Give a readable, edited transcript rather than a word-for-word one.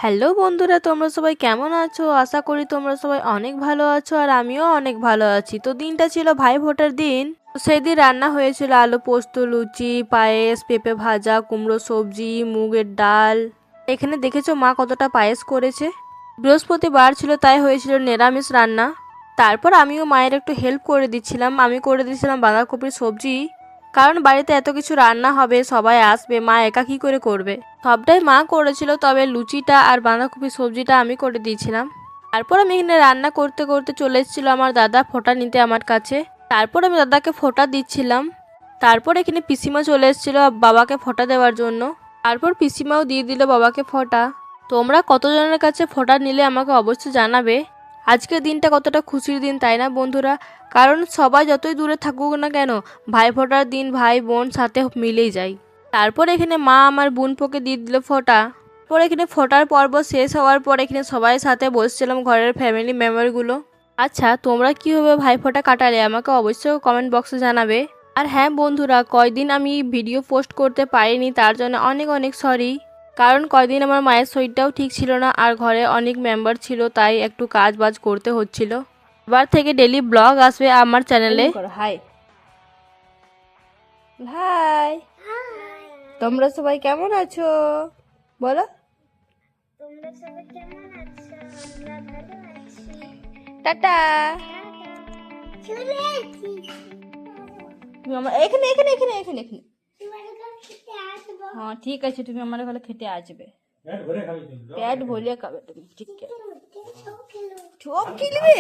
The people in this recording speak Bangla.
হ্যালো বন্ধুরা, তোমরা সবাই কেমন আছো? আশা করি তোমরা সবাই অনেক ভালো আছো আর আমিও অনেক ভালো আছি। তো দিনটা ছিল ভাই ফোঁটার দিন। তো সেই দিন রান্না হয়েছিল আলু পোস্ত, লুচি, পায়েস, পেঁপে ভাজা, কুমড়ো সবজি, মুগের ডাল। এখানে দেখেছো মা কতটা পায়েস করেছে। বৃহস্পতিবার ছিল তাই হয়েছিল নিরামিষ রান্না। তারপর আমিও মায়ের একটু হেল্প করে দিচ্ছিলাম। আমি করে দিচ্ছিলাম বাঁধাকপির সবজি, কারণ বাড়িতে এত কিছু রান্না হবে, সবাই আসবে, মা একা কি করে করবে। সবটাই মা করেছিল, তবে লুচিটা আর বাঁধাকপি সবজিটা আমি করে দিয়েছিলাম। তারপর আমি এখানে রান্না করতে করতে চলে এসেছিল আমার দাদা ফোঁটা নিতে আমার কাছে। তারপর আমি দাদাকে ফোঁটা দিচ্ছিলাম। তারপর এখানে পিসিমা চলে এসেছিল বাবাকে ফোঁটা দেওয়ার জন্য। তারপর পিসিমাও দিয়ে দিল বাবাকে ফোঁটা। তোমরা কতজনের কাছে ফোঁটা নিলে আমাকে অবশ্যই জানাবে। আজকের দিনটা কতটা খুশির দিন, তাই না বন্ধুরা? কারণ সবাই যতই দূরে থাকুক না কেন, ভাই ফোঁটার দিন ভাই বোন সাথে মিলেই যায়। তারপর এখানে মা আমার বোনপোকে দিয়ে দিল ফোঁটা। পরে এখানে ফোঁটার পর্ব শেষ হওয়ার পর এখানে সবাই সাথে বসছিলাম, ঘরের ফ্যামিলি মেম্বারগুলো। আচ্ছা, তোমরা কীভাবে ভাই ফোঁটা কাটালে আমাকে অবশ্যই কমেন্ট বক্সে জানাবে। আর হ্যাঁ বন্ধুরা, কয়দিন আমি ভিডিও পোস্ট করতে পারিনি, তার জন্য অনেক অনেক সরি। কারণ কয়দিন আমার মায়ের শরীরটাও ঠিক ছিল না আর ঘরে অনেক মেম্বার ছিল, তাই একটু কাজ বাজ করতে হচ্ছিল। এবার থেকে ডেলি ব্লগ আসবে আমার চ্যানেলে। হাই ভাই, তোমরা সবাই কেমন আছো বলো? তোমরা সবাই কেমন আছো? আমরা ভালো আছি। টাটা। চলে এসেছি। তুমি আমার এখানে এখানে এখানে এখানে এখানে তোমার ঘর খেতে আসবো। হ্যাঁ ঠিক আছে, তুমি আমার ঘরে খেতে আসবে। পেট ভরে খাবে তুমি, ঠিক আছে। সব খেলো। সব খেলবে।